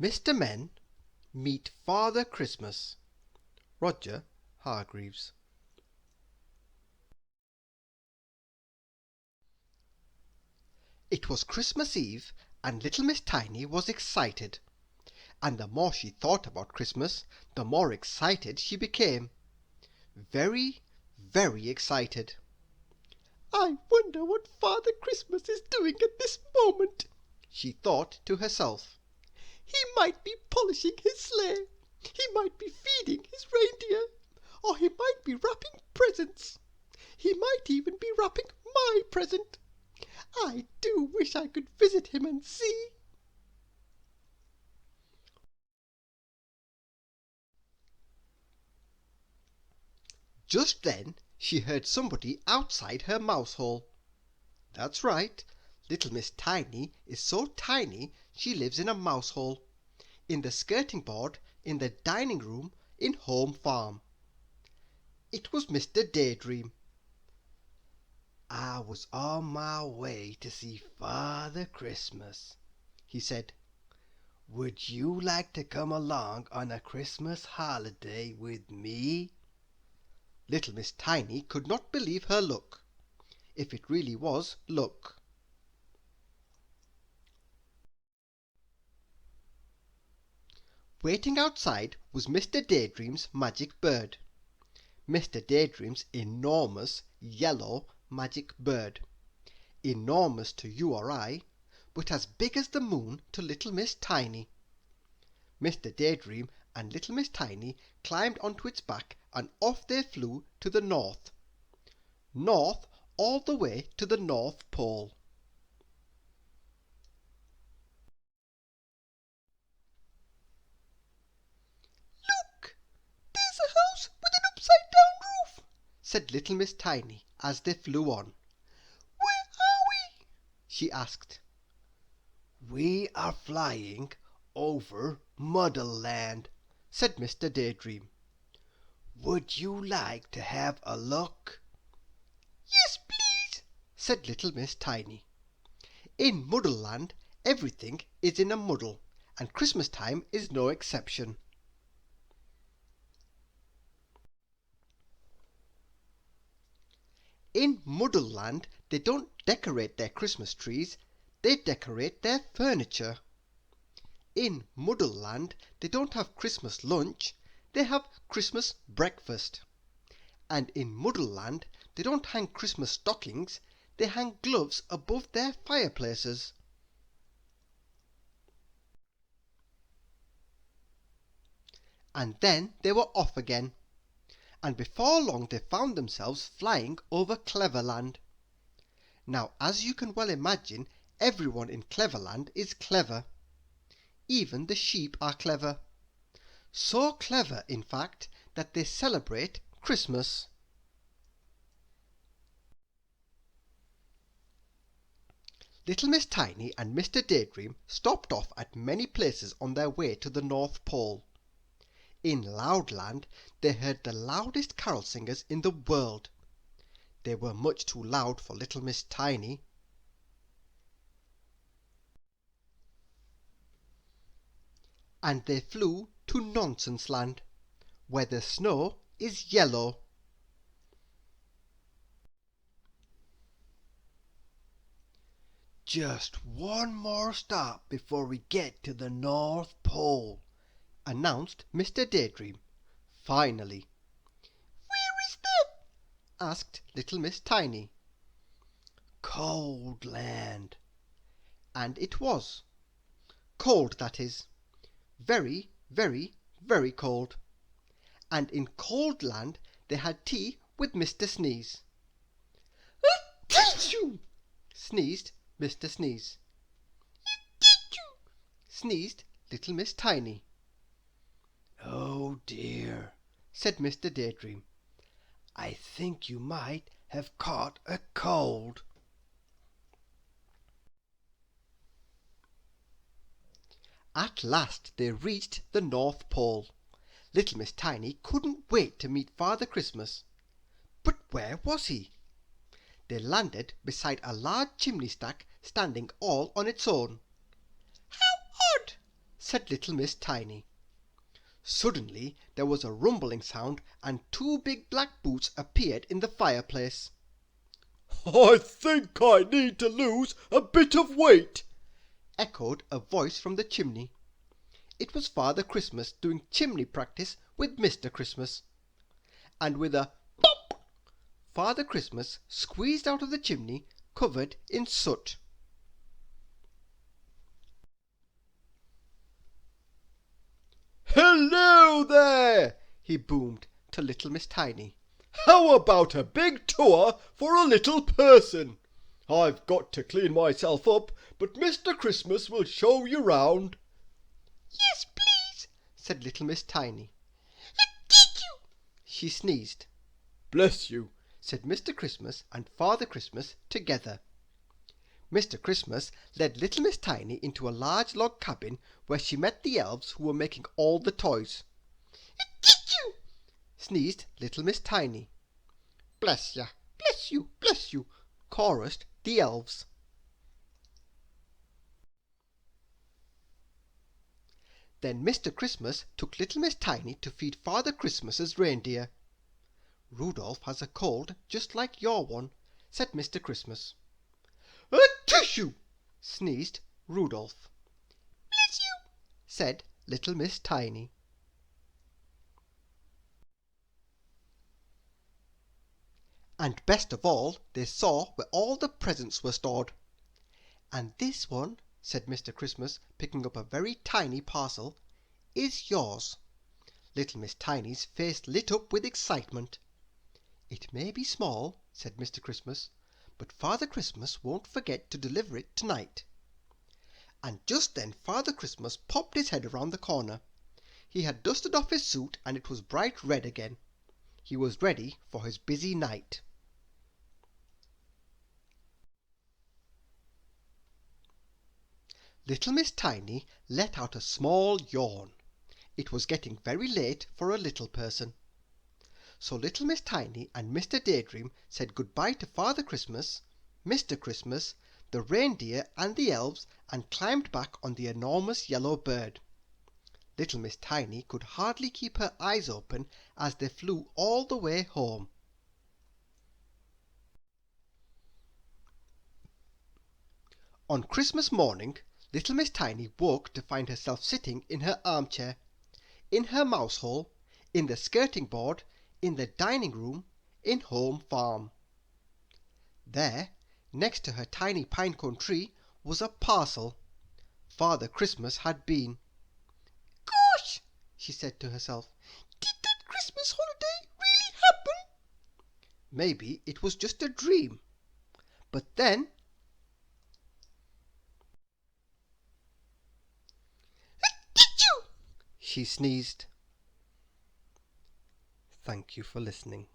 Mr. Men Meet Father Christmas. Roger Hargreaves. It was Christmas Eve, and little Miss Tiny was excited. And the more she thought about Christmas, the more excited she became. Very, very excited. "I wonder what Father Christmas is doing at this moment," she thought to herself. "He might be polishing his sleigh, he might be feeding his reindeer, or he might be wrapping presents. He might even be wrapping my present. I do wish I could visit him and see." Just then she heard somebody outside her mouse hole. That's right, little Miss Tiny is so tiny she lives in a mouse hole, in the skirting board, in the dining room, in Home Farm. It was Mr. Daydream. "I was on my way to see Father Christmas," he said. "Would you like to come along on a Christmas holiday with me?" Little Miss Tiny could not believe her luck, if it really was luck. Waiting outside was Mr. Daydream's magic bird. Mr. Daydream's enormous yellow magic bird. Enormous to you or I, but as big as the moon to little Miss Tiny. Mr. Daydream and little Miss Tiny climbed onto its back, and off they flew to the north. North, all the way to the North Pole. "Look, there's a house with an upside-down roof," said little Miss Tiny as they flew on. "Where are we?" she asked. "We are flying over Muddleland," said Mr. Daydream. "Would you like to have a look?" "Yes, please," said little Miss Tiny. In Muddleland everything is in a muddle, and Christmas time is no exception. In Muddleland they don't decorate their Christmas trees, they decorate their furniture. In Muddleland they don't have Christmas lunch, they have Christmas breakfast. And in Muddleland they don't hang Christmas stockings, they hang gloves above their fireplaces. And then they were off again, and before long they found themselves flying over Cleverland. Now, as you can well imagine, everyone in Cleverland is clever. Even the sheep are clever. So clever, in fact, that they celebrate Christmas. Little Miss Tiny and Mr. Daydream stopped off at many places on their way to the North Pole. In Loudland they heard the loudest carol singers in the world. They were much too loud for little Miss Tiny. And they flew to Nonsense Land, where the snow is yellow. "Just one more stop before we get to the North Pole," announced Mr. Daydream, finally. "Where is that?" asked little Miss Tiny. "Cold Land." And it was. Cold, that is. Very, very, very cold. And in Cold Land they had tea with Mr. Sneeze. "Achoo!" sneezed Mr. Sneeze. "Achoo!" sneezed little Miss Tiny. "Oh dear," said Mr. Daydream. "I think you might have caught a cold." At last they reached the North Pole. Little Miss Tiny couldn't wait to meet Father Christmas. But where was he? They landed beside a large chimney stack standing all on its own. "How odd!" said little Miss Tiny. Suddenly there was a rumbling sound, and two big black boots appeared in the fireplace. "I think I need to lose a bit of weight," echoed a voice from the chimney. It was Father Christmas doing chimney practice with Mr. Christmas. And with a pop, Father Christmas squeezed out of the chimney, covered in soot. "Hello there!" he boomed to little Miss Tiny. "How about a big tour for a little person? I've got to clean myself up, but Mr. Christmas will show you round." "Yes, please," said little Miss Tiny. "Thank you," she sneezed. "Bless you," said Mr. Christmas and Father Christmas together. Mr. Christmas led little Miss Tiny into a large log cabin where she met the elves who were making all the toys. "Thank you," sneezed little Miss Tiny. "Bless ya, bless you, bless you," chorused the elves. Then Mr. Christmas took little Miss Tiny to feed Father Christmas's reindeer. "Rudolph has a cold just like your one," said Mr. Christmas. "A tissue!" sneezed Rudolph. "Bless you," said little Miss Tiny. And best of all, they saw where all the presents were stored. "And this one," said Mr. Christmas, picking up a very tiny parcel, "is yours." Little Miss Tiny's face lit up with excitement. "It may be small," said Mr. Christmas, "but Father Christmas won't forget to deliver it tonight." And just then Father Christmas popped his head around the corner. He had dusted off his suit, and it was bright red again. He was ready for his busy night. Little Miss Tiny let out a small yawn. It was getting very late for a little person. So little Miss Tiny and Mr. Daydream said good-bye to Father Christmas, Mr. Christmas, the reindeer and the elves, and climbed back on the enormous yellow bird. Little Miss Tiny could hardly keep her eyes open as they flew all the way home. On Christmas morning, little Miss Tiny woke to find herself sitting in her armchair, in her mouse hole, in the skirting board, in the dining room, in Home Farm. There, next to her tiny pinecone tree, was a parcel. Father Christmas had been. "Gosh!" she said to herself. "Did that Christmas holiday really happen? Maybe it was just a dream." But then, "Achoo!" she sneezed. Thank you for listening.